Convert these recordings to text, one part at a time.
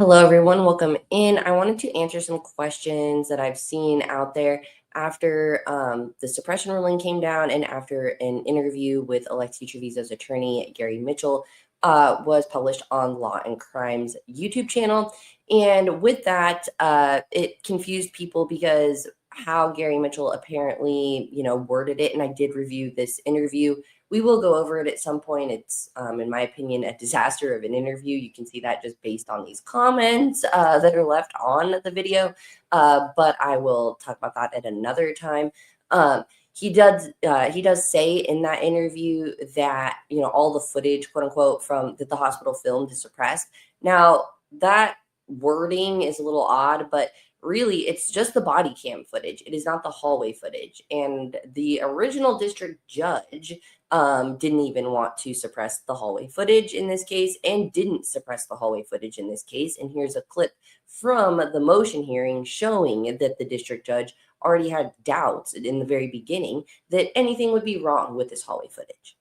Hello, everyone. Welcome in. I wanted to answer some questions that I've seen out there after the suppression ruling came down and after an interview with Alexee Trevizo's attorney, Gary Mitchell, was published on Law and Crime's YouTube channel. And with that, it confused people because how Gary Mitchell apparently, worded it. And I did review this interview. We will go over it at some point. It's, in my opinion, a disaster of an interview. You can see that just based on these comments that are left on the video. But I will talk about that at another time. He does say in that interview that all the footage, quote unquote, from that the hospital filmed is suppressed. Now that wording is a little odd, but really it's just the body cam footage. It is not the hallway footage. And the original district judge didn't even want to suppress the hallway footage in this case and didn't suppress the hallway footage in this case. And here's a clip from the motion hearing showing that the district judge already had doubts in the very beginning that anything would be wrong with this hallway footage.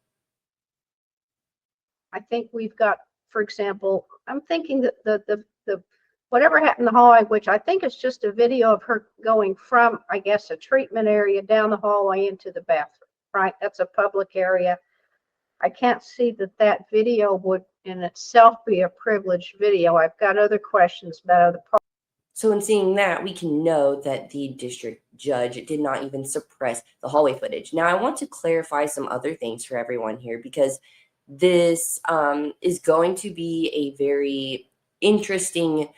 I think we've got, for example, I'm thinking that the whatever happened in the hallway, which I think is just a video of her going from, I guess, a treatment area down the hallway into the bathroom, right? That's a public area. I can't see that video would in itself be a privileged video. I've got other questions about other parts. So in seeing that, we can know that the district judge did not even suppress the hallway footage. Now, I want to clarify some other things for everyone here because this is going to be a very interesting,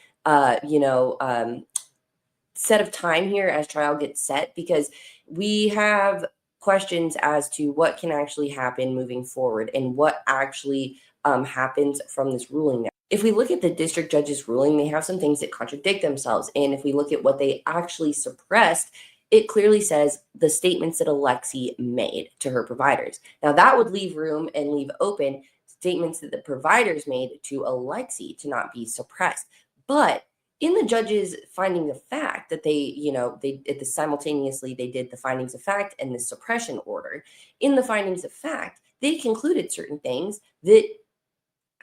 set of time here as trial gets set, because we have questions as to what can actually happen moving forward and what actually happens from this ruling. If we look at the district judge's ruling, they have some things that contradict themselves. And if we look at what they actually suppressed, it clearly says the statements that Alexee made to her providers. Now, that would leave room and leave open statements that the providers made to Alexee to not be suppressed. But in the judge's finding of fact that they simultaneously they did the findings of fact and the suppression order. In the findings of fact, they concluded certain things that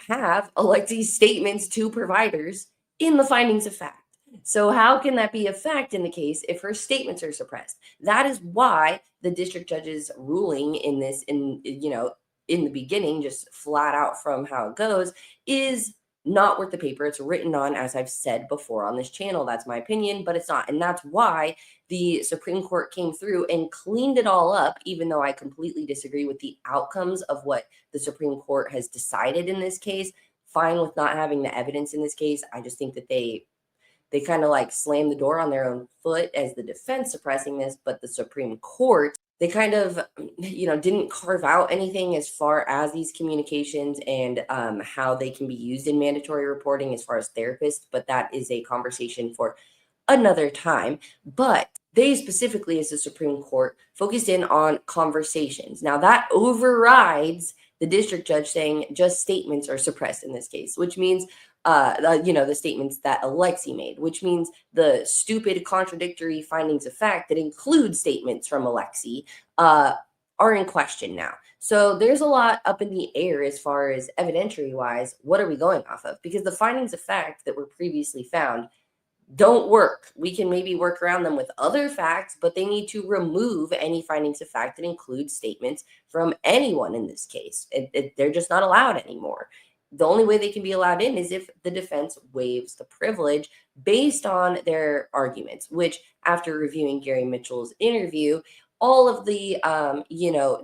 have Alexee's statements to providers in the findings of fact. So how can that be a fact in the case if her statements are suppressed? That is why the district judge's ruling in this, in the beginning, just flat out from how it goes, is not worth the paper it's written on, as I've said before on this channel. That's my opinion, but it's not. And that's why the Supreme Court came through and cleaned it all up, even though I completely disagree with the outcomes of what the Supreme Court has decided in this case. Fine with not having the evidence in this case. I just think that they kind of like slammed the door on their own foot as the defense suppressing this, but the Supreme Court, they kind of, didn't carve out anything as far as these communications and how they can be used in mandatory reporting as far as therapists. But that is a conversation for another time. But they specifically, as the Supreme Court, focused in on conversations. Now that overrides the district judge saying just statements are suppressed in this case, which means the statements that Alexee made, which means the stupid contradictory findings of fact that include statements from Alexee are in question now. So there's a lot up in the air as far as evidentiary wise. What are we going off of? Because the findings of fact that were previously found don't work. We can maybe work around them with other facts, but they need to remove any findings of fact that include statements from anyone in this case. They're just not allowed anymore. The only way they can be allowed in is if the defense waives the privilege based on their arguments, which after reviewing Gary Mitchell's interview, all of the,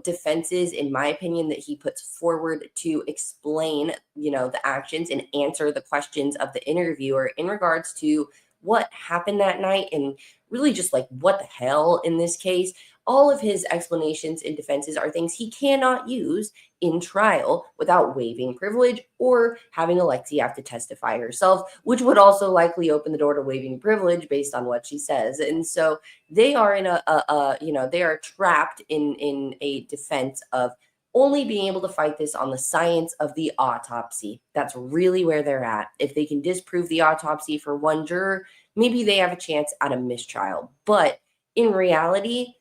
defenses, in my opinion, that he puts forward to explain, the actions and answer the questions of the interviewer in regards to what happened that night and really just like what the hell in this case. All of his explanations and defenses are things he cannot use in trial without waiving privilege or having Alexee have to testify herself, which would also likely open the door to waiving privilege based on what she says. And so they are in they are trapped in a defense of only being able to fight this on the science of the autopsy. That's really where they're at. If they can disprove the autopsy for one juror, maybe they have a chance at a mistrial. But in reality,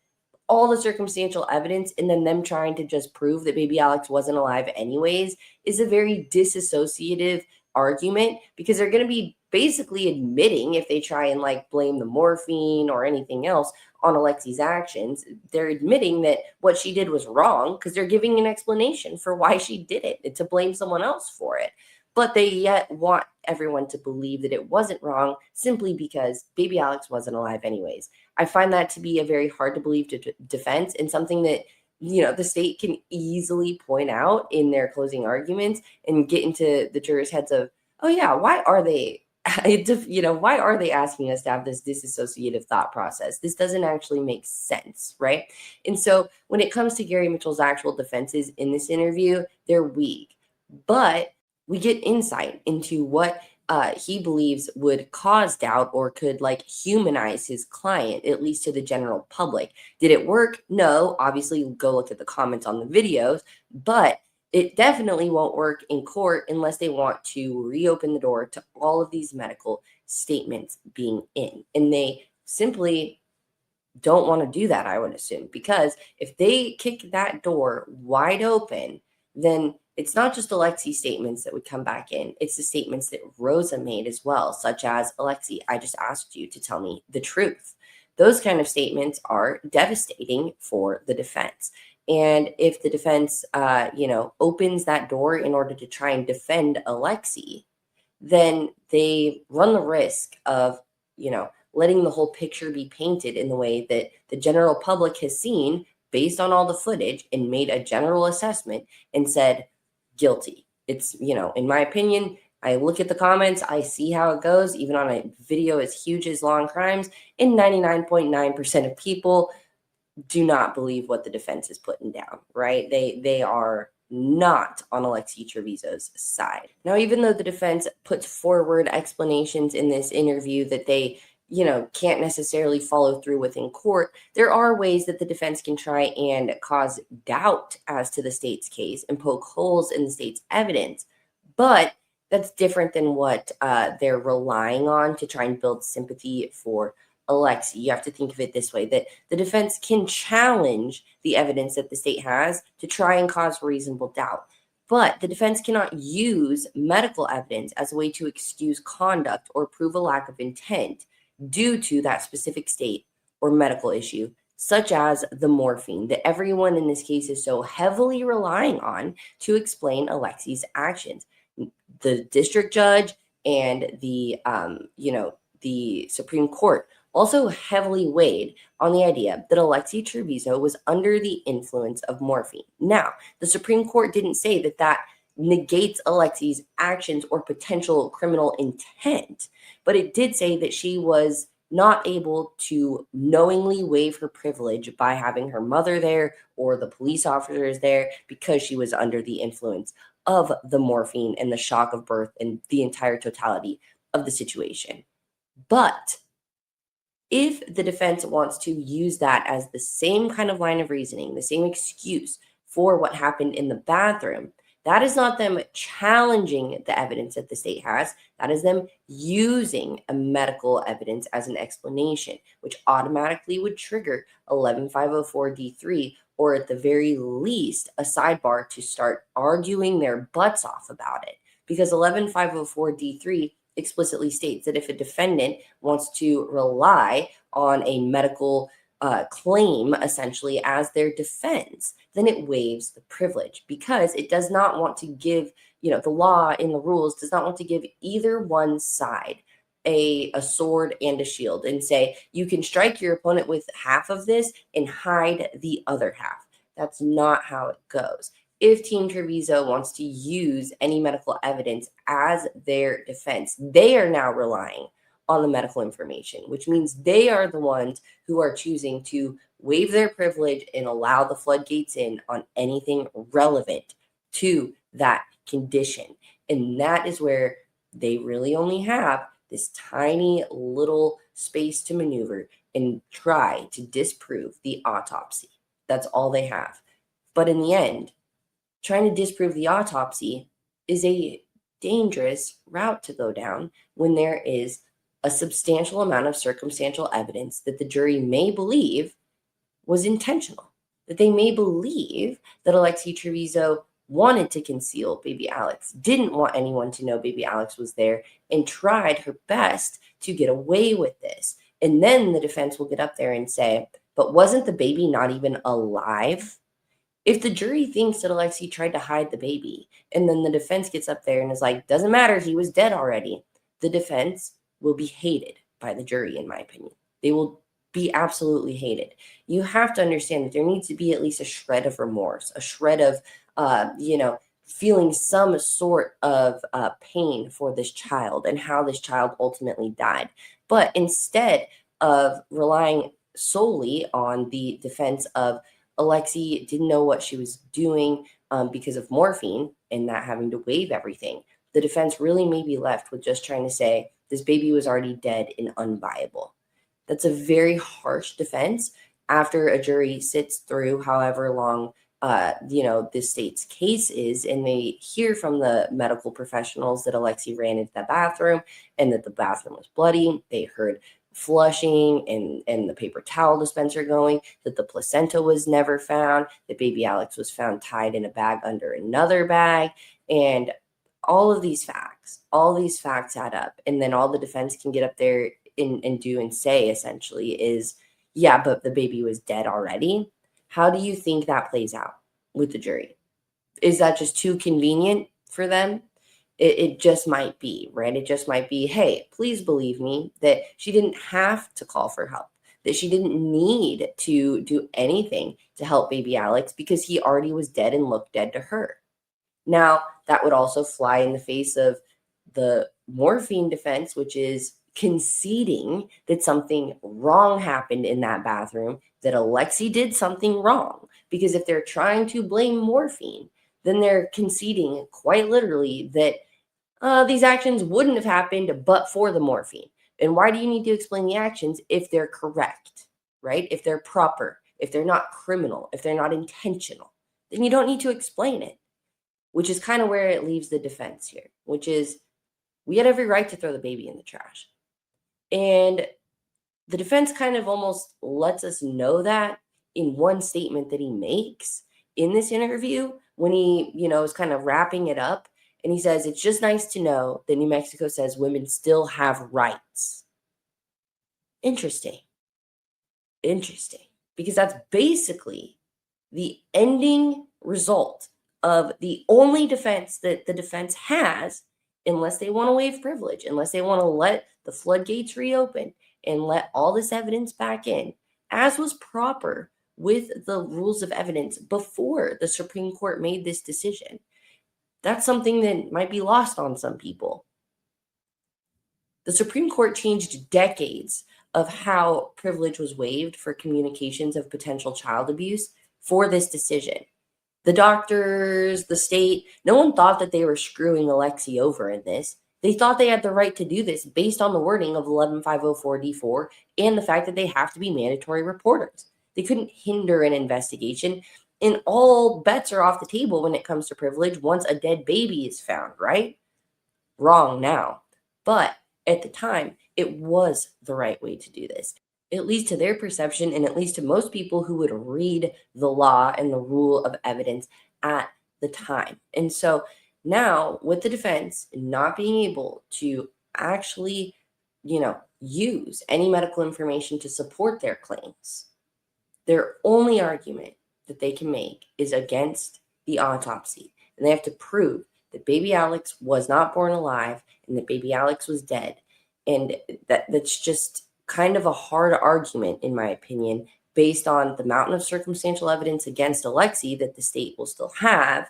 all the circumstantial evidence and then them trying to just prove that baby Alex wasn't alive anyways is a very disassociative argument, because they're going to be basically admitting, if they try and like blame the morphine or anything else on Alexee's actions, they're admitting that what she did was wrong because they're giving an explanation for why she did it and to blame someone else for it. But they yet want everyone to believe that it wasn't wrong simply because baby Alex wasn't alive anyways. I find that to be a very hard to believe defense, and something that, you know, the state can easily point out in their closing arguments and get into the jurors' heads of, oh yeah, why are they, you know, why are they asking us to have this disassociative thought process? This doesn't actually make sense, right? And so when it comes to Gary Mitchell's actual defenses in this interview, they're weak, but we get insight into what he believes would cause doubt or could like humanize his client, at least to the general public. Did it work? No. Obviously, go look at the comments on the videos, but it definitely won't work in court unless they want to reopen the door to all of these medical statements being in. And they simply don't want to do that, I would assume, because if they kick that door wide open, then it's not just Alexee's statements that would come back in. It's the statements that Rosa made as well, such as, Alexee, I just asked you to tell me the truth. Those kind of statements are devastating for the defense. And if the defense, you know, opens that door in order to try and defend Alexee, then they run the risk of, you know, letting the whole picture be painted in the way that the general public has seen based on all the footage and made a general assessment and said, guilty. It's, you know, in my opinion, I look at the comments, I see how it goes, even on a video as huge as Law and Crimes, and 99.9% of people do not believe what the defense is putting down, right? They are not on Alexee Trevizo's side. Now, even though the defense puts forward explanations in this interview that they, you know, can't necessarily follow through with in court, there are ways that the defense can try and cause doubt as to the state's case and poke holes in the state's evidence. But that's different than what they're relying on to try and build sympathy for Alexee. You have to think of it this way, that the defense can challenge the evidence that the state has to try and cause reasonable doubt. But the defense cannot use medical evidence as a way to excuse conduct or prove a lack of intent due to that specific state or medical issue, such as the morphine that everyone in this case is so heavily relying on to explain Alexee's actions. The district judge and the, you know, the Supreme Court also heavily weighed on the idea that Alexee Trevizo was under the influence of morphine. Now, the Supreme Court didn't say that that negates Alexee's actions or potential criminal intent, but it did say that she was not able to knowingly waive her privilege by having her mother there or the police officers there because she was under the influence of the morphine and the shock of birth and the entire totality of the situation. But if the defense wants to use that as the same kind of line of reasoning, the same excuse for what happened in the bathroom, that is not them challenging the evidence that the state has. That is them using a medical evidence as an explanation, which automatically would trigger 11504D3, or at the very least, a sidebar to start arguing their butts off about it. Because 11504D3 explicitly states that if a defendant wants to rely on a medical claim essentially as their defense, then it waives the privilege, because it does not want to give, you know, the law in the rules does not want to give either one side a sword and a shield and say, you can strike your opponent with half of this and hide the other half. That's not how it goes. If Team Trevizo wants to use any medical evidence as their defense, they are now relying on the medical information, which means they are the ones who are choosing to waive their privilege and allow the floodgates in on anything relevant to that condition. And that is where they really only have this tiny little space to maneuver and try to disprove the autopsy. That's all they have. But in the end, trying to disprove the autopsy is a dangerous route to go down when there is a substantial amount of circumstantial evidence that the jury may believe was intentional, that they may believe that Alexee Trevizo wanted to conceal baby Alex, didn't want anyone to know baby Alex was there, and tried her best to get away with this. And then the defense will get up there and say, but wasn't the baby not even alive? If the jury thinks that Alexee tried to hide the baby, and then the defense gets up there and is like, doesn't matter, he was dead already, the defense will be hated by the jury, in my opinion. They will be absolutely hated. You have to understand that there needs to be at least a shred of remorse, a shred of, feeling some sort of pain for this child and how this child ultimately died. But instead of relying solely on the defense of Alexee didn't know what she was doing because of morphine and not having to waive everything, the defense really may be left with just trying to say this baby was already dead and unviable. That's a very harsh defense after a jury sits through however long this state's case is, and they hear from the medical professionals that Alexee ran into the bathroom and that the bathroom was bloody. They heard flushing and the paper towel dispenser going, that the placenta was never found, that baby Alex was found tied in a bag under another bag, and all of these facts add up. And then all the defense can get up there and do and say essentially is, yeah, but the baby was dead already. How do you think that plays out with the jury? Is that just too convenient for them? It just might be, right? It just might be, hey, please believe me that she didn't have to call for help, that she didn't need to do anything to help baby Alex because he already was dead and looked dead to her. Now, that would also fly in the face of the morphine defense, which is conceding that something wrong happened in that bathroom, that Alexee did something wrong. Because if they're trying to blame morphine, then they're conceding quite literally that these actions wouldn't have happened but for the morphine. And why do you need to explain the actions if they're correct, right? If they're proper, if they're not criminal, if they're not intentional, then you don't need to explain it, which is kind of where it leaves the defense here, which is we had every right to throw the baby in the trash. And the defense kind of almost lets us know that in one statement that he makes in this interview when he, is kind of wrapping it up. And he says, it's just nice to know that New Mexico says women still have rights. Interesting. Because that's basically the ending result of the only defense that the defense has, unless they want to waive privilege, unless they want to let the floodgates reopen and let all this evidence back in, as was proper with the rules of evidence before the Supreme Court made this decision. That's something that might be lost on some people. The Supreme Court changed decades of how privilege was waived for communications of potential child abuse for this decision. The doctors, the state, no one thought that they were screwing Alexee over in this. They thought they had the right to do this based on the wording of 11504D4 and the fact that they have to be mandatory reporters. They couldn't hinder an investigation, and all bets are off the table when it comes to privilege once a dead baby is found, right? Wrong now. But at the time, it was the right way to do this, at least to their perception, and at least to most people who would read the law and the rule of evidence at the time. And so now, with the defense not being able to actually, use any medical information to support their claims, their only argument that they can make is against the autopsy. And they have to prove that baby Alex was not born alive and that baby Alex was dead. And that's just kind of a hard argument, in my opinion, based on the mountain of circumstantial evidence against Alexee that the state will still have.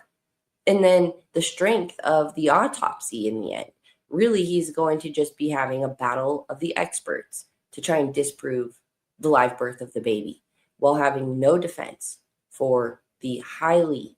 And then the strength of the autopsy in the end. Really, he's going to just be having a battle of the experts to try and disprove the live birth of the baby while having no defense for the highly,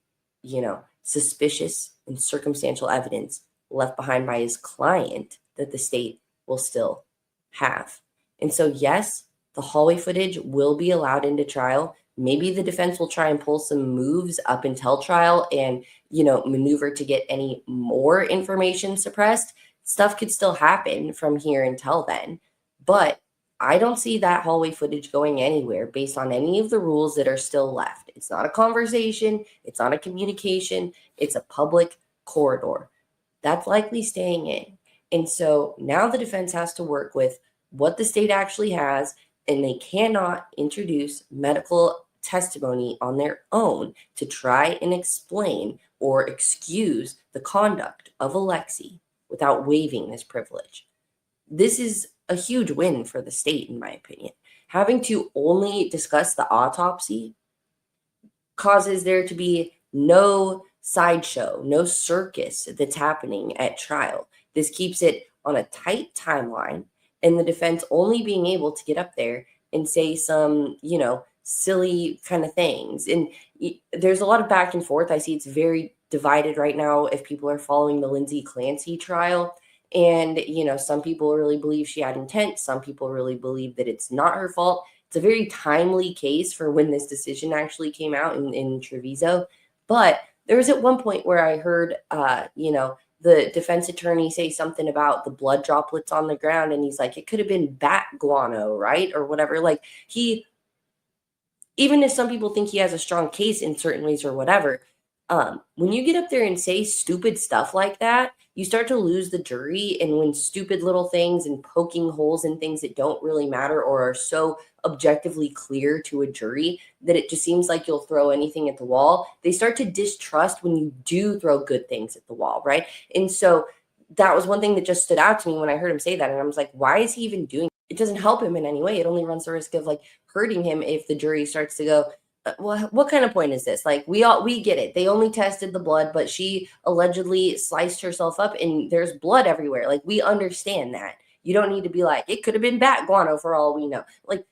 suspicious and circumstantial evidence left behind by his client that the state will still have. And so, yes, the hallway footage will be allowed into trial. Maybe the defense will try and pull some moves up until trial and, maneuver to get any more information suppressed. Stuff could still happen from here until then. But I don't see that hallway footage going anywhere based on any of the rules that are still left. It's not a conversation. It's not a communication. It's a public corridor. That's likely staying in. And so now the defense has to work with what the state actually has, and they cannot introduce medical testimony on their own to try and explain or excuse the conduct of Alexee without waiving this privilege. This is a huge win for the state, in my opinion. Having to only discuss the autopsy causes there to be no sideshow, no circus that's happening at trial. This keeps it on a tight timeline, and the defense only being able to get up there and say some, silly kind of things. And there's a lot of back and forth. I see it's very divided right now if people are following the Lindsay Clancy trial. And, some people really believe she had intent. Some people really believe that it's not her fault. It's a very timely case for when this decision actually came out in Trevizo. But there was at one point where I heard, the defense attorney say something about the blood droplets on the ground. And he's like, it could have been bat guano, right? Or whatever. Like even if some people think he has a strong case in certain ways or whatever, when you get up there and say stupid stuff like that, you start to lose the jury. And when stupid little things and poking holes in things that don't really matter or are so objectively clear to a jury that it just seems like you'll throw anything at the wall, they start to distrust when you do throw good things at the wall, right? And so that was one thing that just stood out to me when I heard him say that. And I was like, why is he even doing it? It doesn't help him in any way. It only runs the risk of hurting him if the jury starts to go, well, what kind of point is this? We get it. They only tested the blood, but she allegedly sliced herself up and there's blood everywhere. We understand that. You don't need to be like, it could have been bat guano for all we know.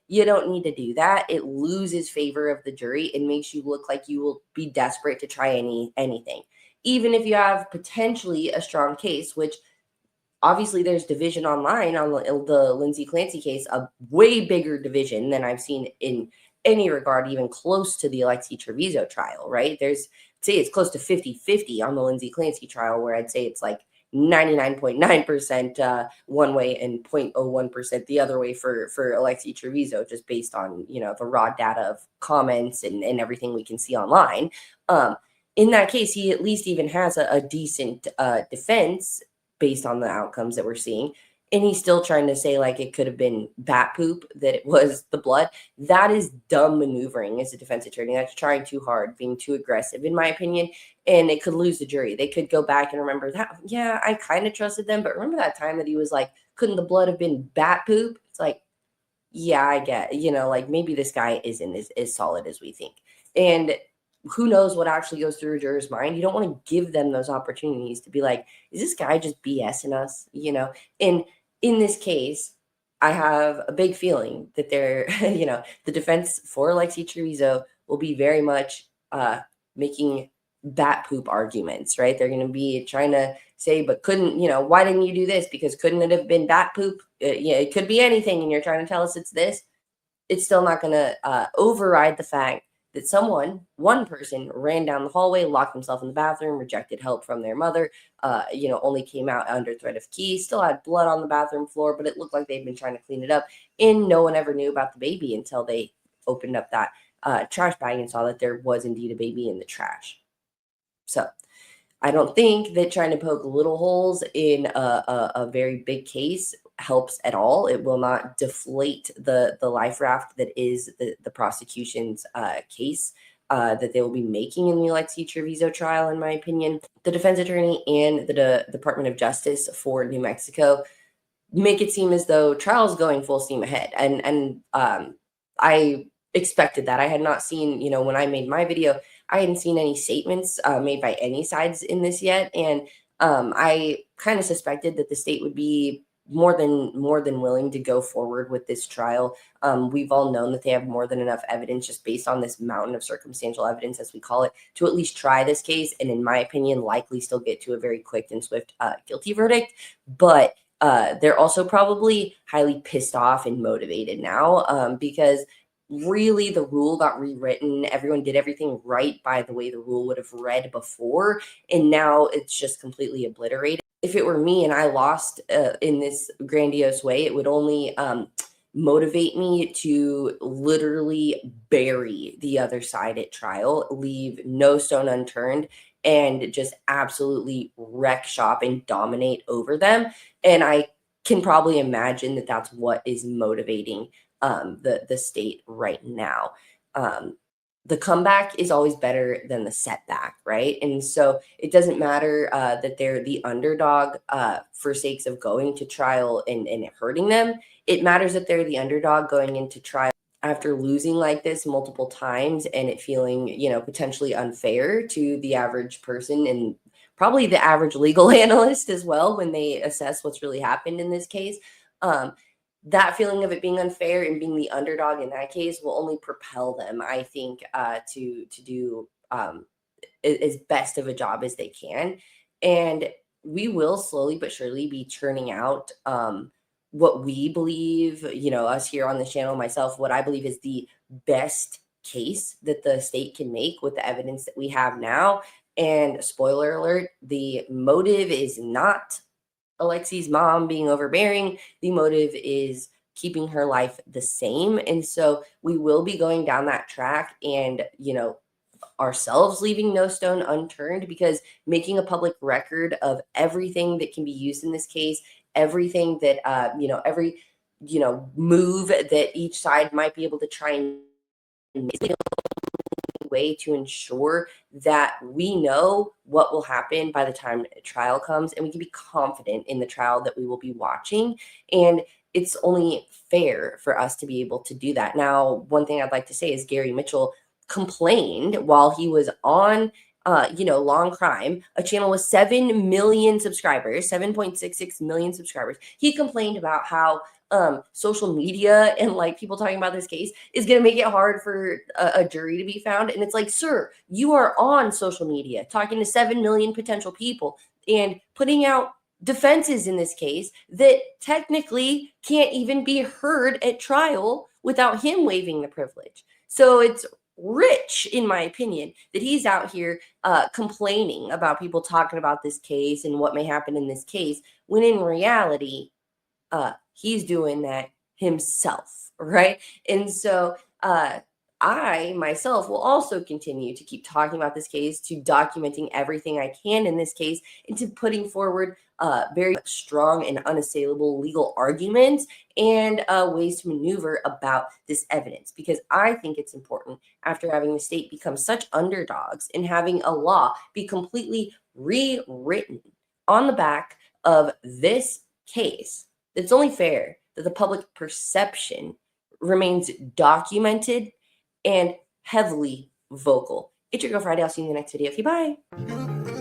You don't need to do that. It loses favor of the jury. It makes you look like you will be desperate to try anything. Even if you have potentially a strong case, which obviously there's division online on the Lindsay Clancy case, a way bigger division than I've seen in any regard, even close to the Alexee Trevizo trial, right? Say it's close to 50-50 on the Lindsay Clancy trial, where I'd say it's 99.9% one way and 0.01% the other way for Alexee Trevizo, just based on, the raw data of comments and everything we can see online. In that case, he at least even has a decent defense based on the outcomes that we're seeing. And he's still trying to say it could have been bat poop, that it was the blood. That is dumb maneuvering as a defense attorney. That's trying too hard, being too aggressive, in my opinion. And it could lose the jury. They could go back and remember that. Yeah, I kind of trusted them. But remember that time that he was like, couldn't the blood have been bat poop? It's yeah, I get, maybe this guy isn't as solid as we think. And who knows what actually goes through a juror's mind. You don't want to give them those opportunities to be like, is this guy just BSing us? And in this case, I have a big feeling that they're, the defense for Alexee Trevizo will be very much making bat poop arguments, right? They're going to be trying to say, but couldn't, why didn't you do this? Because couldn't it have been bat poop? It could be anything. And you're trying to tell us it's this. It's still not going to override the fact that one person ran down the hallway, locked himself in the bathroom, rejected help from their mother, only came out under threat of key, still had blood on the bathroom floor, but it looked like they'd been trying to clean it up. And no one ever knew about the baby until they opened up that trash bag and saw that there was indeed a baby in the trash. So I don't think that trying to poke little holes in a very big case helps at all. It will not deflate the life raft that is the prosecution's case that they will be making in the Alexee Trevizo trial, in my opinion. The defense attorney and the Department of Justice for New Mexico make it seem as though trial is going full steam ahead. And I expected that. I had not seen, when I made my video, I hadn't seen any statements made by any sides in this yet. And I kind of suspected that the state would be more than willing to go forward with this trial. We've all known that they have more than enough evidence, just based on this mountain of circumstantial evidence, as we call it, to at least try this case. And in my opinion, likely still get to a very quick and swift guilty verdict. But they're also probably highly pissed off and motivated now because really the rule got rewritten. Everyone did everything right by the way the rule would have read before. And now it's just completely obliterated. If it were me and I lost in this grandiose way, it would only motivate me to literally bury the other side at trial, leave no stone unturned, and just absolutely wreck shop and dominate over them. And I can probably imagine that that's what is motivating the state right now. The comeback is always better than the setback, right? And so it doesn't matter that they're the underdog for sakes of going to trial and hurting them. It matters that they're the underdog going into trial after losing like this multiple times and it feeling, potentially unfair to the average person and probably the average legal analyst as well when they assess what's really happened in this case. That feeling of it being unfair and being the underdog in that case will only propel them, I think, to do as best of a job as they can. And we will slowly but surely be churning out what we believe, us here on the channel, myself, what I believe is the best case that the state can make with the evidence that we have now. And spoiler alert, the motive is not Alexee's mom being overbearing. The motive is keeping her life the same. And so we will be going down that track and, ourselves leaving no stone unturned, because making a public record of everything that can be used in this case, everything that, every, move that each side might be able to try and make way to ensure that we know what will happen by the time trial comes and we can be confident in the trial that we will be watching. And it's only fair for us to be able to do that. Now, one thing I'd like to say is Gary Mitchell complained while he was on Long Crime, a channel with 7 million subscribers, 7.66 million subscribers. He complained about how social media and like people talking about this case is going to make it hard for a jury to be found. And it's like, sir, you are on social media talking to 7 million potential people and putting out defenses in this case that technically can't even be heard at trial without him waiving the privilege. So it's rich, in my opinion, that he's out here complaining about people talking about this case and what may happen in this case, when in reality, he's doing that himself, right? And so I myself will also continue to keep talking about this case, to documenting everything I can in this case, and to putting forward very strong and unassailable legal arguments and ways to maneuver about this evidence, because I think it's important, after having the state become such underdogs and having a law be completely rewritten on the back of this case, it's only fair that the public perception remains documented and heavily vocal. It's your girl Friday. I'll see you in the next video. Okay, bye.